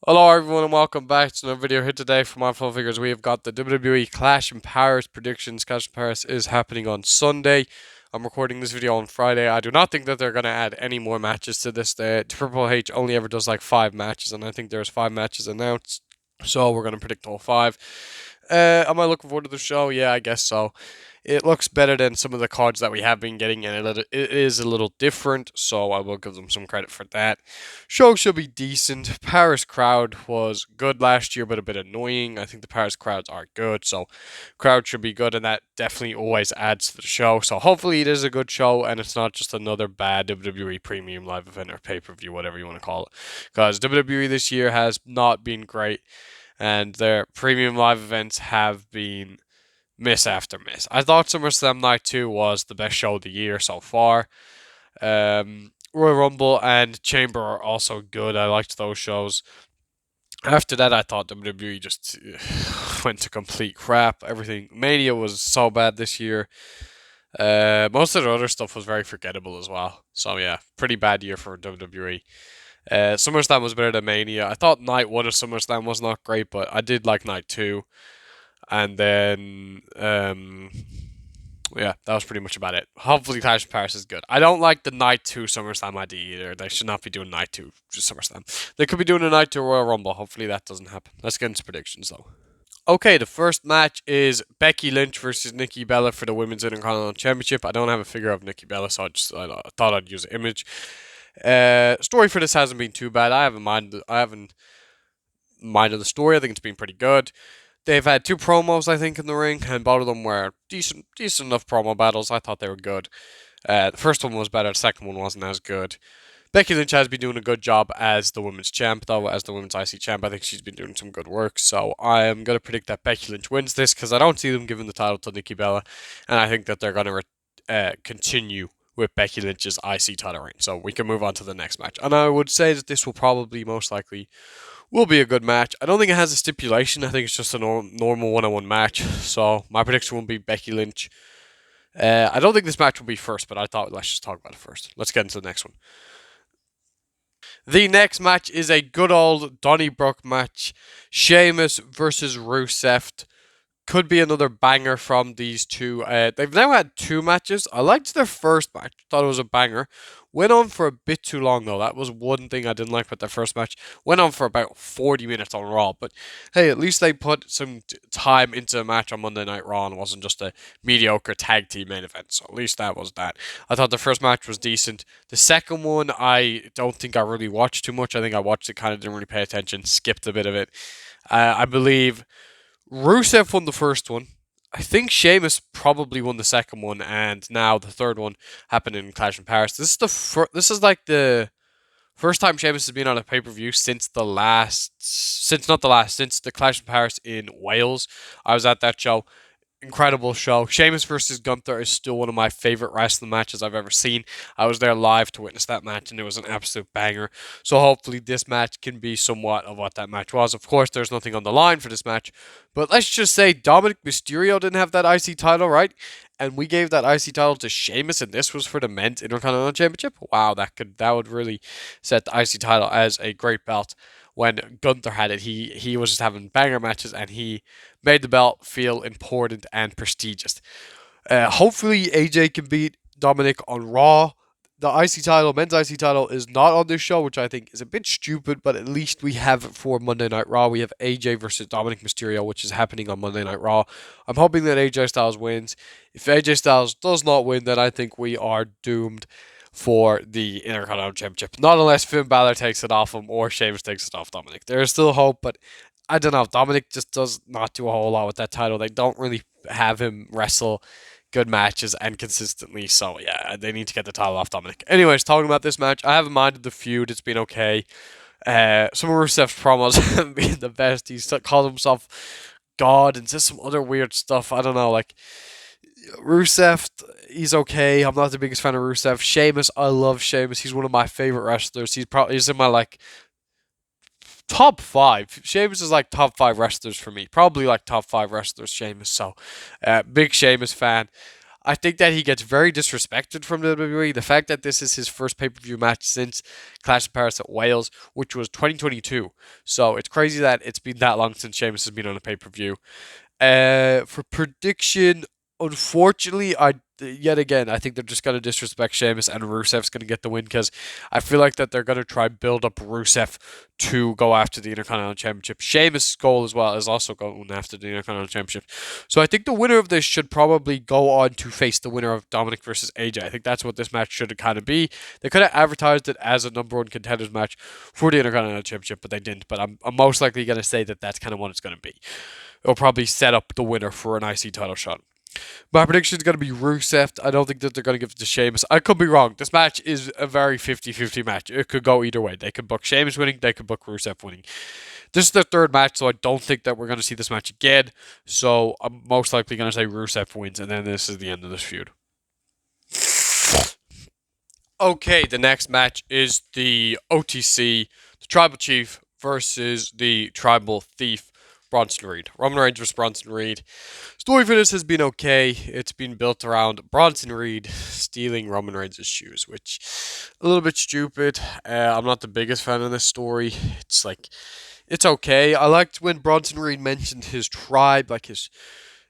Hello everyone and welcome back to another video here today from Mindful Figures. We have got the WWE Clash in Paris predictions. Clash in Paris is happening on Sunday. I'm recording this video on Friday. I do not think that they're going to add any more matches to this. Triple H only ever does like 5 matches, and I think there's 5 matches announced. So we're going to predict all 5. Am I looking forward to the show? Yeah, I guess so. It looks better than some of the cards that we have been getting, and it is a little different, so I will give them some credit for that. Show should be decent. Paris crowd was good last year, but a bit annoying. I think the Paris crowds are good, so crowd should be good, and that definitely always adds to the show. So hopefully it is a good show, and it's not just another bad WWE Premium Live event or pay-per-view, whatever you want to call it. Because WWE this year has not been great, and their Premium Live events have been miss after miss. I thought SummerSlam Night 2 was the best show of the year so far. Royal Rumble and Chamber are also good. I liked those shows. After that, I thought WWE just went to complete crap. Everything Mania was so bad this year. Most of the other stuff was very forgettable as well. So yeah, pretty bad year for WWE. SummerSlam was better than Mania. I thought Night 1 of SummerSlam was not great, but I did like Night 2. And then, yeah, that was pretty much about it. Hopefully, Clash of Paris is good. I don't like the Night 2 SummerSlam idea either. They should not be doing Night 2 just SummerSlam. They could be doing a Night 2 Royal Rumble. Hopefully, that doesn't happen. Let's get into predictions, though. Okay, the first match is Becky Lynch versus Nikki Bella for the Women's Intercontinental Championship. I don't have a figure of Nikki Bella, so I thought I'd use an image. Story for this hasn't been too bad. I haven't minded the story. I think it's been pretty good. They've had 2 promos, I think, in the ring, and both of them were decent enough promo battles. I thought they were good. The first one was better. The second one wasn't as good. Becky Lynch has been doing a good job as the women's champ, though. As the women's IC champ, I think she's been doing some good work. So I am going to predict that Becky Lynch wins this because I don't see them giving the title to Nikki Bella, and I think that they're going to continue with Becky Lynch's IC title reign. So we can move on to the next match. And I would say that this will probably most likely will be a good match. I don't think it has a stipulation. I think it's just a normal one-on-one match. So my prediction will be Becky Lynch. I don't think this match will be first, but I thought let's just talk about it first. Let's get into the next one. The next match is a good old Donnybrook match. Sheamus versus Rusev. Could be another banger from these two. They've now had 2 matches. I liked their first match. Thought it was a banger. Went on for a bit too long though. That was one thing I didn't like with their first match. Went on for about 40 minutes on Raw. But hey, at least they put some time into a match on Monday Night Raw and it wasn't just a mediocre tag team main event. So at least that was that. I thought the first match was decent. The second one, I don't think I really watched too much. I think I watched it, kind of didn't really pay attention, skipped a bit of it. I believe Rusev won the first one. I think Sheamus probably won the second one, and now the third one happened in Clash in Paris. This is like the first time Sheamus has been on a pay per view since since the Clash in Paris in Wales. I was at that show. Incredible show. Sheamus versus Gunther is still one of my favorite wrestling matches I've ever seen. I was there live to witness that match, and it was an absolute banger. So hopefully this match can be somewhat of what that match was. Of course, there's nothing on the line for this match, but let's just say Dominic Mysterio didn't have that IC title, right? And we gave that IC title to Sheamus, and this was for the Men's Intercontinental Championship. Wow, that would really set the IC title as a great belt. When Gunther had it, he was just having banger matches, and he made the belt feel important and prestigious. Hopefully, AJ can beat Dominic on Raw. The IC title, men's IC title, is not on this show, which I think is a bit stupid, but at least we have it for Monday Night Raw. We have AJ versus Dominic Mysterio, which is happening on Monday Night Raw. I'm hoping that AJ Styles wins. If AJ Styles does not win, then I think we are doomed for the Intercontinental Championship. Not unless Finn Balor takes it off him or Sheamus takes it off Dominic. There is still hope, but I don't know. Dominic just does not do a whole lot with that title. They don't really have him wrestle good matches and consistently. So yeah, they need to get the title off Dominic. Anyways, talking about this match, I haven't minded the feud. It's been okay. Some of Rusev's promos haven't been the best. He's called himself God and says some other weird stuff. I don't know, like Rusev, he's okay. I'm not the biggest fan of Rusev. Sheamus, I love Sheamus. He's one of my favorite wrestlers. He's in my like top 5. Sheamus is like top 5 wrestlers for me. Probably like top 5 wrestlers. Sheamus. So, big Sheamus fan. I think that he gets very disrespected from the WWE. The fact that this is his first pay-per-view match since Clash of Paris at Wales, which was 2022. So it's crazy that it's been that long since Sheamus has been on a pay-per-view. For prediction, unfortunately, yet again I think they're just gonna disrespect Sheamus and Rusev's gonna get the win because I feel like that they're gonna try build up Rusev to go after the Intercontinental Championship. Sheamus' goal as well is also going after the Intercontinental Championship. So I think the winner of this should probably go on to face the winner of Dominic versus AJ. I think that's what this match should kind of be. They could have advertised it as a number one contenders match for the Intercontinental Championship, but they didn't. But I'm most likely gonna say that that's kind of what it's gonna be. It'll probably set up the winner for an IC title shot. My prediction is going to be Rusev. I don't think that they're going to give it to Sheamus. I could be wrong. This match is a very 50-50 match. It could go either way. They could book Sheamus winning. They could book Rusev winning. This is their third match, so I don't think that we're going to see this match again. So I'm most likely going to say Rusev wins, and then this is the end of this feud. Okay, the next match is the OTC, the Tribal Chief versus the Tribal Thief, Bronson Reed. Roman Reigns versus Bronson Reed. Story for this has been okay. It's been built around Bronson Reed stealing Roman Reigns' shoes, which a little bit stupid. I'm not the biggest fan of this story. It's okay. I liked when Bronson Reed mentioned his tribe, like his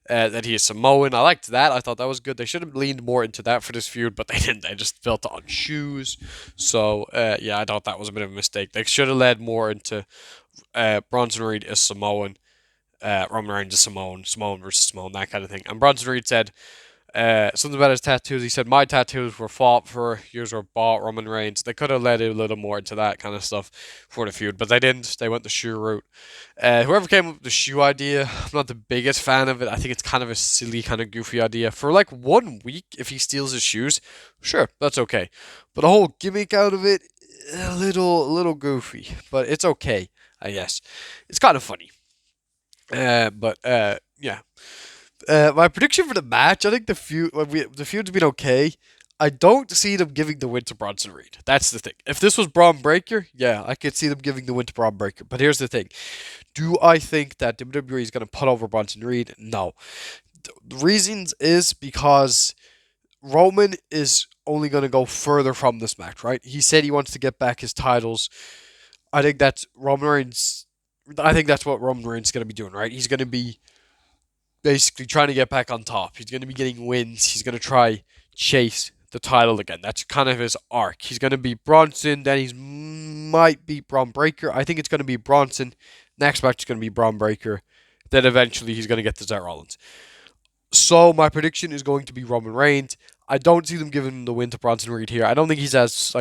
that he is Samoan. I liked that. I thought that was good. They should have leaned more into that for this feud, but they didn't. They just built it on shoes. So, yeah, I thought that was a bit of a mistake. They should have led more into Bronson Reed is Samoan, Roman Reigns is Samoan, Samoan versus Samoan, that kind of thing. And Bronson Reed said something about his tattoos. He said, my tattoos were fought for, yours were bought, Roman Reigns. They could have led a little more into that kind of stuff for the feud, but they didn't. They went the shoe route. Whoever came up with the shoe idea, I'm not the biggest fan of it. I think it's kind of a silly, kind of goofy idea. For like 1 week, if he steals his shoes, sure, that's okay. But the whole gimmick out of it, a little goofy. But it's okay, I guess. It's kind of funny. Yeah. My prediction for the match, I think the feud's been okay. I don't see them giving the win to Bronson Reed. That's the thing. If this was Braun Breaker, yeah, I could see them giving the win to Braun Breaker. But here's the thing. Do I think that WWE is going to put over Bronson Reed? No. The reasons is because Roman is only going to go further from this match, right? He said he wants to get back his titles. I think that's Roman Reigns. I think that's what Roman Reigns is going to be doing, right? He's going to be basically trying to get back on top. He's going to be getting wins. He's going to try chase the title again. That's kind of his arc. He's going to be Bronson, then he might beat Braun Breaker. I think it's going to be Bronson. Next match is going to be Braun Breaker. Then eventually he's going to get to Seth Rollins. So my prediction is going to be Roman Reigns. I don't see them giving the win to Bronson Reed here. I don't think he's as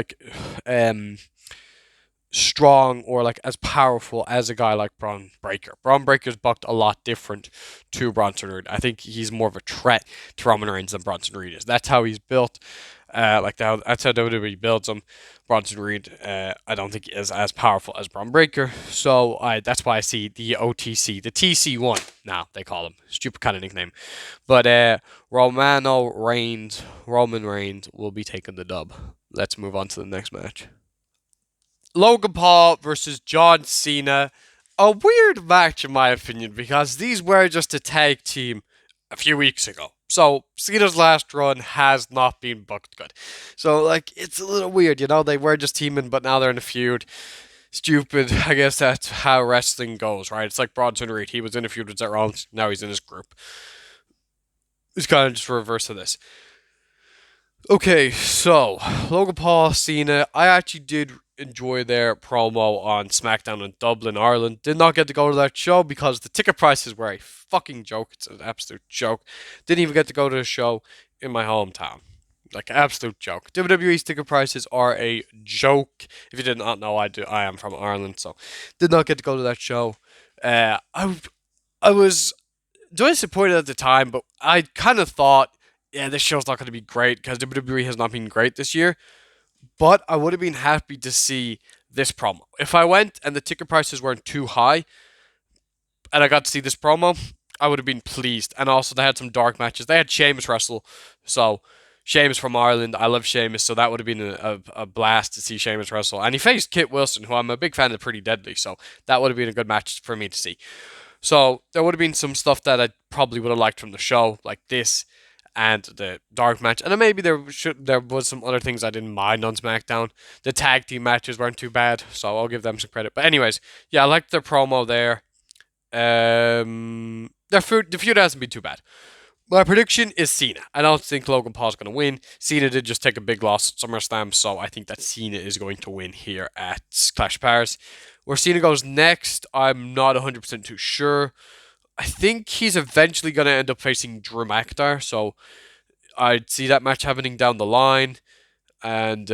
strong or like as powerful as a guy like Braun Breaker. Braun Breaker's booked a lot different to Bronson Reed. I think he's more of a threat to Roman Reigns than Bronson Reed is. That's how he's built. That's how WWE builds him. Bronson Reed, I don't think is as powerful as Braun Breaker. So that's why I see the OTC, the TC1. Now they call him stupid kind of nickname, but Roman Reigns will be taking the dub. Let's move on to the next match. Logan Paul versus John Cena. A weird match, in my opinion, because these were just a tag team a few weeks ago. So, Cena's last run has not been booked good. So, like, it's a little weird, you know? They were just teaming, but now they're in a feud. Stupid. I guess that's how wrestling goes, right? It's like Bronson Reed. He was in a feud with Seth Rollins. Now he's in his group. It's kind of just a reverse of this. Okay, so Logan Paul, Cena. I actually did enjoy their promo on SmackDown in Dublin, Ireland. Did not get to go to that show because the ticket prices were a fucking joke. It's an absolute joke. Didn't even get to go to the show in my hometown. Like, absolute joke. WWE's ticket prices are a joke. If you did not know, I am from Ireland, so did not get to go to that show. I was disappointed at the time, but I kind of thought, yeah, this show's not going to be great because WWE has not been great this year. But I would have been happy to see this promo. If I went and the ticket prices weren't too high and I got to see this promo, I would have been pleased. And also, they had some dark matches. They had Sheamus wrestle. So, Sheamus from Ireland. I love Sheamus. So, that would have been a blast to see Sheamus wrestle. And he faced Kit Wilson, who I'm a big fan of Pretty Deadly. So, that would have been a good match for me to see. So, there would have been some stuff that I probably would have liked from the show, like this. and the dark match. And then maybe there was some other things I didn't mind on SmackDown. The tag team matches weren't too bad, so I'll give them some credit. But anyways, yeah, I liked their promo there. The feud hasn't been too bad. My prediction is Cena. I don't think Logan Paul's going to win. Cena did just take a big loss at SummerSlam, so I think that Cena is going to win here at Clash of Paris. Where Cena goes next, I'm not 100% too sure. I think he's eventually going to end up facing Drew McIntyre, so I'd see that match happening down the line. And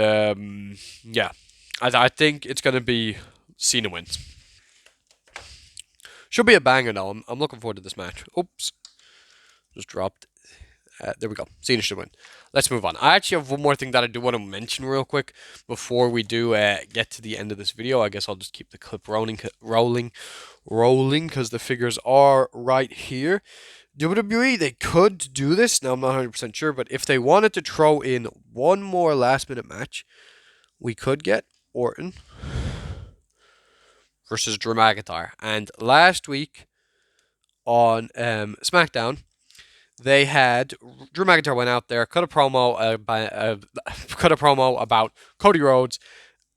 yeah, I think it's going to be Cena wins. Should be a banger though. I'm looking forward to this match. Oops. Just dropped. There we go. Cena should win. Let's move on. I actually have one more thing that I do want to mention real quick before we do get to the end of this video. I guess I'll just keep the clip rolling, because the figures are right here. WWE, they could do this. Now, I'm not 100% sure, but if they wanted to throw in one more last-minute match, we could get Orton versus Drew McIntyre. And last week on SmackDown, they had Drew McIntyre went out there, cut a promo about Cody Rhodes.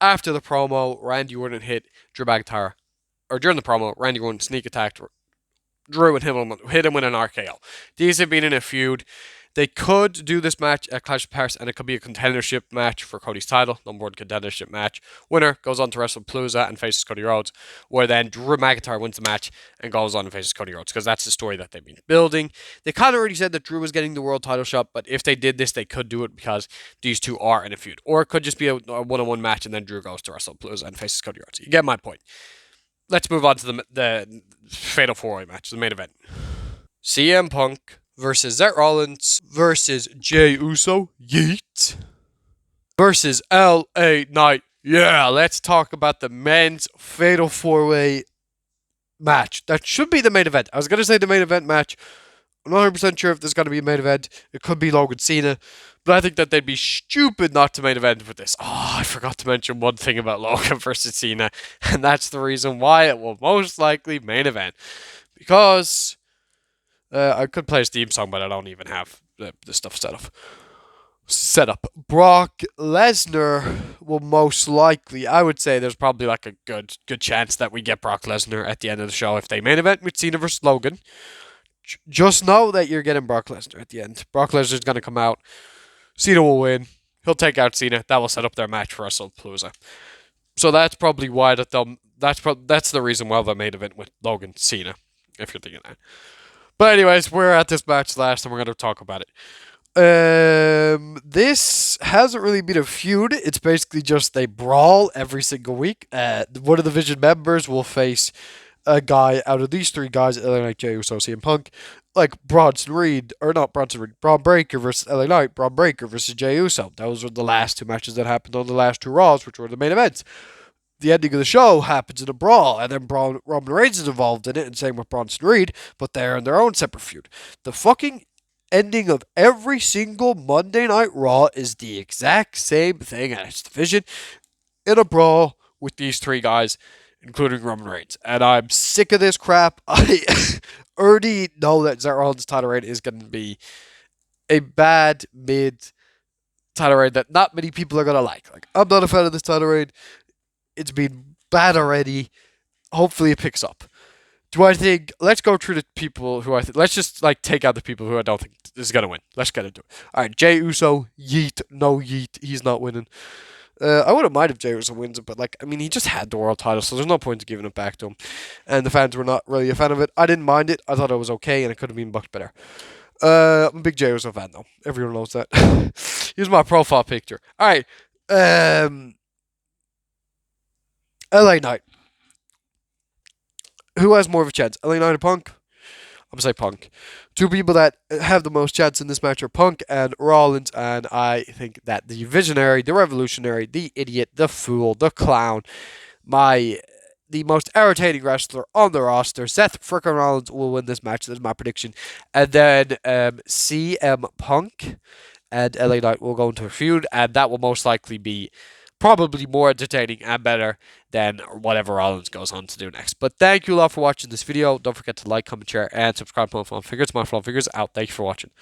After the promo, Randy Orton hit Drew McIntyre, or during the promo, Randy Orton sneak attacked Drew and hit him with an RKO. These have been in a feud. They could do this match at Clash of Paris, and it could be a contendership match for Cody's title, #1 contendership match. Winner goes on to WrestlePalooza and faces Cody Rhodes, where then Drew McIntyre wins the match and goes on and faces Cody Rhodes, because that's the story that they've been building. They kind of already said that Drew was getting the world title shot, but if they did this, they could do it because these two are in a feud. Or it could just be a one-on-one match, and then Drew goes to WrestlePalooza and faces Cody Rhodes. You get my point. Let's move on to the Fatal 4-Way match, the main event. CM Punk versus Seth Rollins versus Jey Uso, yeet, versus LA Knight. Yeah, let's talk about the men's Fatal 4-Way match. That should be the main event. I was going to say the main event match. I'm not 100% sure if there's going to be a main event. It could be Logan Cena. But I think that they'd be stupid not to main event with this. Oh, I forgot to mention one thing about Logan versus Cena. And that's the reason why it will most likely main event. Because I could play his theme song, but I don't even have the stuff set up. Brock Lesnar will most likely, I would say there's probably like a good chance that we get Brock Lesnar at the end of the show if they main event with Cena versus Logan. Just know that you're getting Brock Lesnar at the end. Brock Lesnar's going to come out. Cena will win. He'll take out Cena. That will set up their match for WrestlePalooza. So that's probably why that's the reason why they main event with Logan Cena, if you're thinking that. But anyways, we're at this match last, and we're going to talk about it. This hasn't really been a feud. It's basically just they brawl every single week. One of the Vision members will face a guy out of these three guys, LA Knight, Jey Uso, CM Punk, like Braun Breaker versus LA Knight, Braun Breaker versus Jey Uso. Those were the last two matches that happened on the last two Raws, which were the main events. The ending of the show happens in a brawl, and then Roman Reigns is involved in it, and same with Bronson Reed, but they're in their own separate feud. The fucking ending of every single Monday Night Raw is the exact same thing, and it's Division in a brawl with these three guys, including Roman Reigns. And I'm sick of this crap. I already know that Seth Rollins' title reign is going to be a bad mid title reign that not many people are going to like. I'm not a fan of this title reign. It's been bad already. Hopefully it picks up. Do I think... Let's go through the people who I think... Let's just take out the people who I don't think is going to win. Let's get into it. Alright, Jey Uso, yeet. No yeet. He's not winning. I wouldn't mind if Jey Uso wins it, but he just had the world title, so there's no point in giving it back to him. And the fans were not really a fan of it. I didn't mind it. I thought it was okay, and it could have been much better. I'm a big Jey Uso fan, though. Everyone knows that. Here's my profile picture. Alright. LA Knight. Who has more of a chance? LA Knight or Punk? I'm going to say Punk. Two people that have the most chance in this match are Punk and Rollins, and I think that the visionary, the revolutionary, the idiot, the fool, the clown, the most irritating wrestler on the roster, Seth frickin' Rollins, will win this match. That's my prediction. And then CM Punk and LA Knight will go into a feud, and that will most likely be probably more entertaining and better than whatever Rollins goes on to do next. But thank you a lot for watching this video. Don't forget to like, comment, share, and subscribe to My Flying Figures. My Flying Figures out. Thank you for watching.